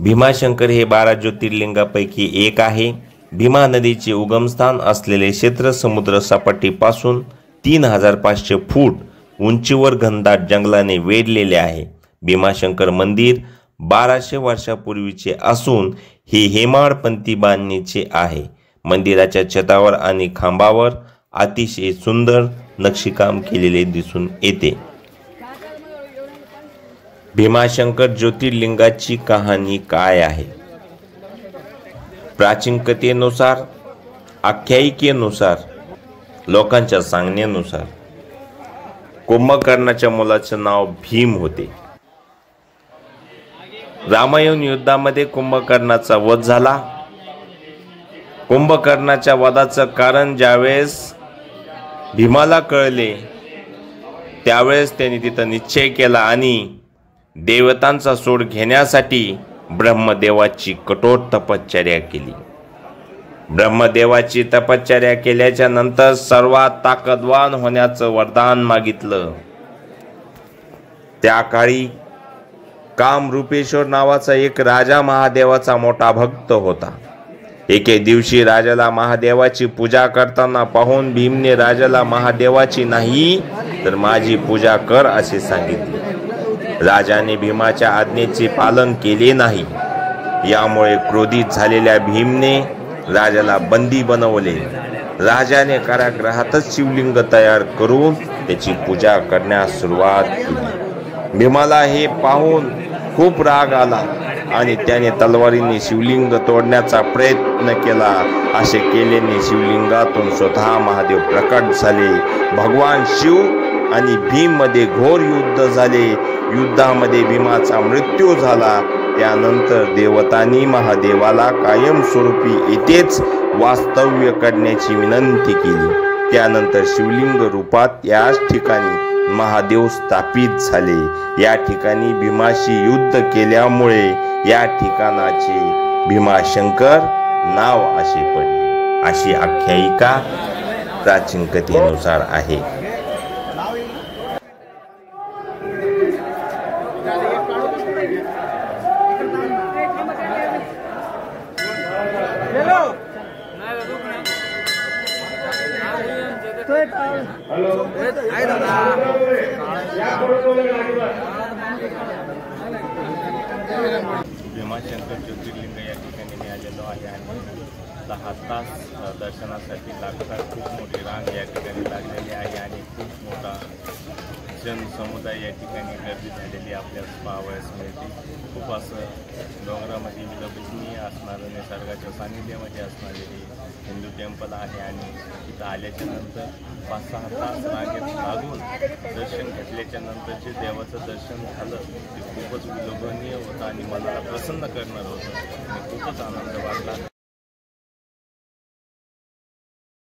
भीमाशंकर हे 12 ज्योतिर्लिंगापैकी एक आहे। भीमा नदीचे उगमस्थान असलेले क्षेत्र समुद्र सपाटीपासून 3500 फूट उंचीवर घनदाट जंगलाने वेढलेले आहे। भीमाशंकर मंदिर 1200 वर्षापूर्वीचे असून हे हेमाडपंथी बांधणीचे आहे। मंदिराच्या छतावर आणि खांबावर अतिशय सुंदर नक्षीकाम केलेले दिसून येते। भीमाशंकर ज्योतिर्लिंगाची कहाणी काय आहे? प्राचीन कथेनुसार, आख्यायिकेनुसार, लोकांच्या सांगण्यानुसार कुंभकर्णाच्या मुलाचे नाव भीम होते। रामायण युद्धामध्ये कुंभकर्णाचा वध झाला। कुंभकर्णाच्या वधाचं कारण ज्यावेळेस भीमाला कळले त्यावेळेस त्यांनी तिथं निश्चय केला आणि देवतांचा सोड घेण्यासाठी ब्रह्मदेवाची कठोर तपश्चर्या केली। ब्रह्मदेवाची तपश्चर्या केल्याच्या नंतर सर्वात ताकदवान होण्याचं वरदान मागितलं। त्या काळी कामरूपेश्वर नावाचा एक राजा महादेवाचा मोठा भक्त होता। एके दिवशी राजाला महादेवाची पूजा करताना पाहून भीमने राजाला महादेवाची नाही तर माझी पूजा कर असे सांगितले। राजाने भीमाच्या आज्ञेचे पालन केले नाही। यामुळे क्रोधित झालेल्या भीमने राजाला बंदी बनवले। राजाने कारागृहातच शिवलिंग तयार करून त्याची पूजा करण्यास सुरुवात केली। भीमाला हे पाहून खूप राग आला आणि त्याने तलवारीने शिवलिंग तोडण्याचा प्रयत्न केला। असे केल्याने शिवलिंगातून स्वतः महादेव प्रकट झाले। भगवान शिव आणि भीम मध्ये घोर युद्ध झाले। युद्धामध्ये भीमाचा मृत्यू झाला। त्यानंतर देवतांनी महादेवाला कायमस्वरूपी येथेच वास्तव्य करण्याची विनंती केली। त्यानंतर शिवलिंग रूपात याच ठिकाणी महादेव स्थापित झाले। या ठिकाणी भीमाशी युद्ध केल्यामुळे या ठिकाणाचे भीमाशंकर नाव असे पडले, अशी आख्यायिका प्राचीन कथेनुसार आहे। भीमाशंकर ज्योतिर्लिंग या ठिकाणी मी आलेलो आहे आणि 10 तास दर्शनासाठी लागतात। खूप मोठी रांग या ठिकाणी लागलेली आहे आणि खूप मोठा जनसमुदाय या ठिकाणी गर्दी झालेली आपल्याला पाहावयास मिळते। खूप असं डोंगरामध्ये विलक्षणीय असणारं निसर्गाच्या सानिध्यामध्ये असणारे हे हिंदू टेम्पल आहे आणि तिथं आल्याच्या नंतर 5-6 तास रांगेत लागून दर्शन घेतल्याच्या नंतर जे देवाचं दर्शन झालं ते खूपच विलोभनीय होतं आणि मनाला प्रसन्न करणारं होतं आणि खूपच आनंद वाटला।